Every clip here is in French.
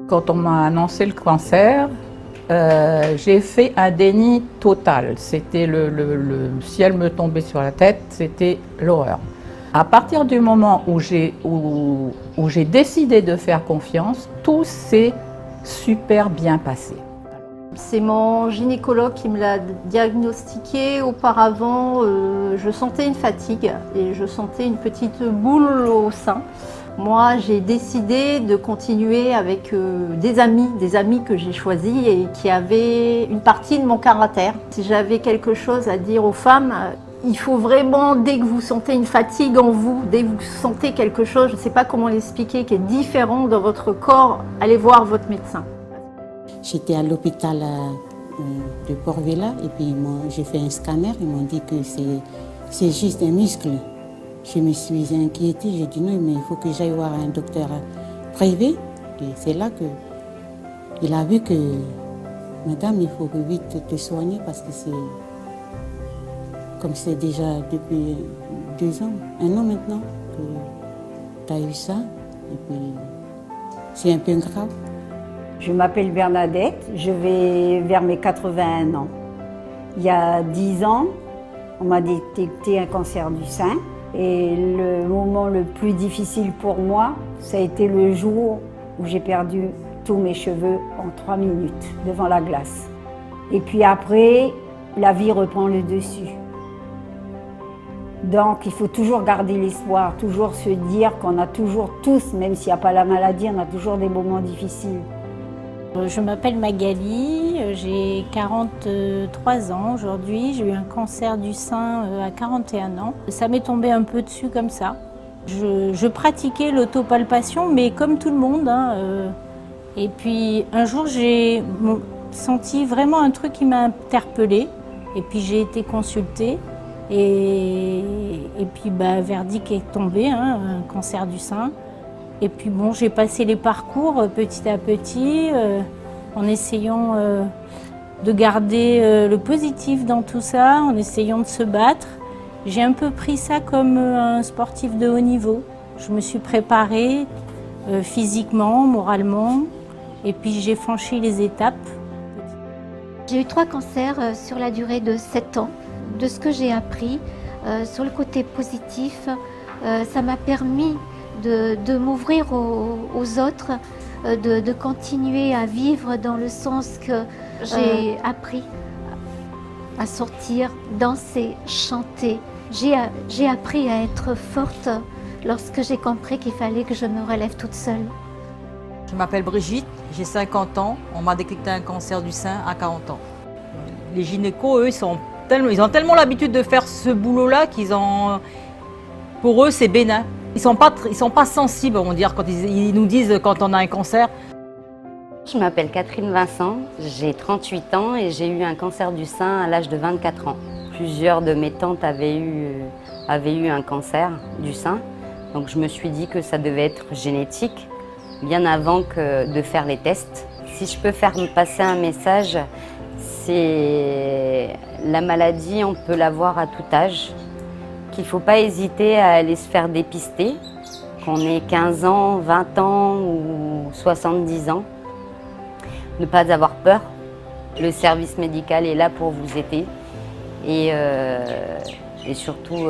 Quand on m'a annoncé le cancer, j'ai fait un déni total. C'était le ciel me tombait sur la tête, c'était l'horreur. À partir du moment où j'ai décidé de faire confiance, tout s'est super bien passé. C'est mon gynécologue qui me l'a diagnostiqué. Auparavant, je sentais une fatigue et je sentais une petite boule au sein. Moi, j'ai décidé de continuer avec des amis que j'ai choisis et qui avaient une partie de mon caractère. Si j'avais quelque chose à dire aux femmes, il faut vraiment, dès que vous sentez une fatigue en vous, dès que vous sentez quelque chose, je ne sais pas comment l'expliquer, qui est différent dans votre corps, allez voir votre médecin. J'étais à l'hôpital de Port-Vila et puis j'ai fait un scanner. Ils m'ont dit que c'est juste un muscle. Je me suis inquiétée. J'ai dit non, mais il faut que j'aille voir un docteur privé. Et c'est là qu'il a vu que madame, il faut vite te soigner parce que c'est déjà depuis 2 ans, 1 an maintenant que tu as eu ça. Et puis c'est un peu grave. Je m'appelle Bernadette, je vais vers mes 81 ans. Il y a 10 ans, on m'a détecté un cancer du sein. Et le moment le plus difficile pour moi, ça a été le jour où j'ai perdu tous mes cheveux en 3 minutes devant la glace. Et puis après, la vie reprend le dessus. Donc il faut toujours garder l'espoir, toujours se dire qu'on a toujours tous, même s'il n'y a pas la maladie, on a toujours des moments difficiles. Je m'appelle Magali, j'ai 43 ans aujourd'hui, j'ai eu un cancer du sein à 41 ans. Ça m'est tombé un peu dessus comme ça. Je pratiquais l'autopalpation, mais comme tout le monde. Et puis un jour, j'ai senti vraiment un truc qui m'a interpellée. Et puis j'ai été consultée. Et puis verdict est tombé, un cancer du sein. Et puis bon, j'ai passé les parcours petit à petit en essayant de garder le positif dans tout ça, en essayant de se battre. J'ai un peu pris ça comme un sportif de haut niveau. Je me suis préparée physiquement, moralement, et puis j'ai franchi les étapes. J'ai eu 3 cancers sur la durée de 7 ans. De ce que j'ai appris, sur le côté positif, ça m'a permis de m'ouvrir aux autres, de continuer à vivre dans le sens que j'ai appris à sortir, danser, chanter. J'ai appris à être forte lorsque j'ai compris qu'il fallait que je me relève toute seule. Je m'appelle Brigitte, j'ai 50 ans, on m'a détecté un cancer du sein à 40 ans. Les gynécos, eux, ils ont tellement l'habitude de faire ce boulot-là pour eux, c'est bénin. Ils sont pas sensibles, on va dire, quand ils nous disent quand on a un cancer. Je m'appelle Catherine Vincent, j'ai 38 ans et j'ai eu un cancer du sein à l'âge de 24 ans. Plusieurs de mes tantes avaient eu un cancer du sein, donc je me suis dit que ça devait être génétique, bien avant de faire les tests. Si je peux faire passer un message, c'est la maladie, on peut l'avoir à tout âge. Il ne faut pas hésiter à aller se faire dépister, qu'on ait 15 ans, 20 ans ou 70 ans. Ne pas avoir peur. Le service médical est là pour vous aider. Et surtout,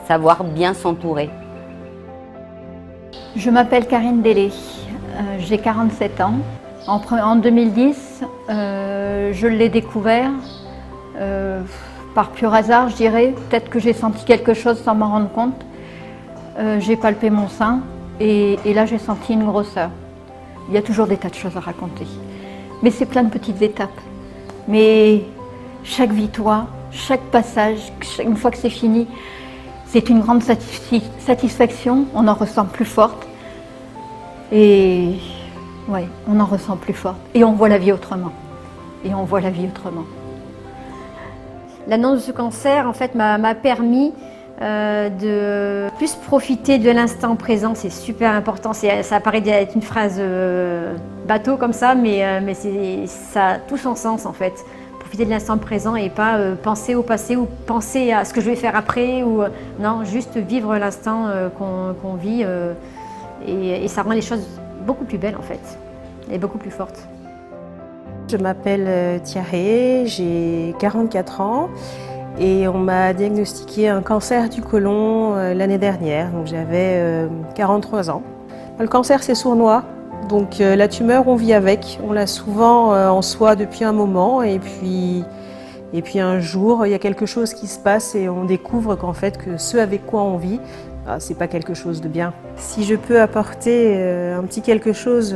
savoir bien s'entourer. Je m'appelle Karine Délé, j'ai 47 ans. En 2010, je l'ai découvert. Par pur hasard, je dirais, peut-être que j'ai senti quelque chose sans m'en rendre compte. J'ai palpé mon sein et là j'ai senti une grosseur. Il y a toujours des tas de choses à raconter. Mais c'est plein de petites étapes. Mais chaque victoire, chaque passage, une fois que c'est fini, c'est une grande satisfaction. On en ressent plus forte. Et ouais, on en ressent plus forte. Et on voit la vie autrement. Et on voit la vie autrement. L'annonce de ce cancer, en fait, m'a permis de plus profiter de l'instant présent. C'est super important. Ça paraît être une phrase bateau comme ça, mais ça a tout son sens, en fait. Profiter de l'instant présent et pas penser au passé ou penser à ce que je vais faire après. Non, juste vivre l'instant qu'on vit et ça rend les choses beaucoup plus belles, en fait. et beaucoup plus forte. Je m'appelle Thierry, j'ai 44 ans et on m'a diagnostiqué un cancer du côlon l'année dernière, donc j'avais 43 ans. Le cancer c'est sournois, donc la tumeur on vit avec, on l'a souvent en soi depuis un moment et puis un jour il y a quelque chose qui se passe et on découvre qu'en fait que ce avec quoi on vit, c'est pas quelque chose de bien. Si je peux apporter un petit quelque chose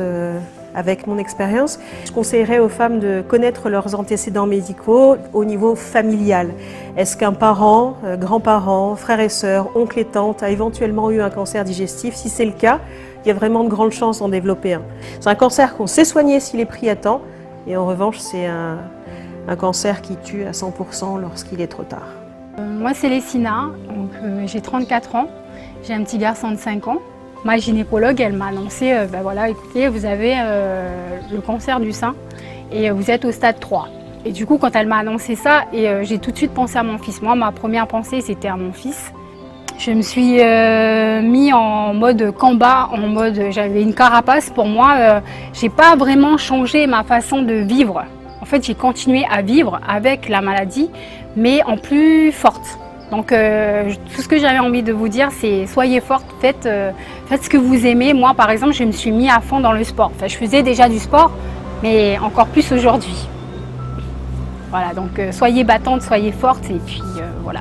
avec mon expérience, je conseillerais aux femmes de connaître leurs antécédents médicaux au niveau familial. Est-ce qu'un parent, grand-parent, frère et sœur, oncle et tante a éventuellement eu un cancer digestif? Si c'est le cas, il y a vraiment de grandes chances d'en développer un. C'est un cancer qu'on sait soigner s'il est pris à temps et en revanche c'est un cancer qui tue à 100% lorsqu'il est trop tard. Moi c'est Lessina, j'ai 34 ans, j'ai un petit garçon de 5 ans. Ma gynécologue, elle m'a annoncé, voilà, écoutez, vous avez le cancer du sein et vous êtes au stade 3. Et du coup, quand elle m'a annoncé ça, j'ai tout de suite pensé à mon fils. Moi, ma première pensée, c'était à mon fils. Je me suis mis en mode combat, j'avais une carapace. Pour moi, j'ai pas vraiment changé ma façon de vivre. En fait, j'ai continué à vivre avec la maladie, mais en plus forte. Donc tout ce que j'avais envie de vous dire, c'est soyez forte, faites ce que vous aimez. Moi par exemple, je me suis mis à fond dans le sport. Enfin, je faisais déjà du sport, mais encore plus aujourd'hui. Voilà, donc soyez battante, soyez forte et puis voilà.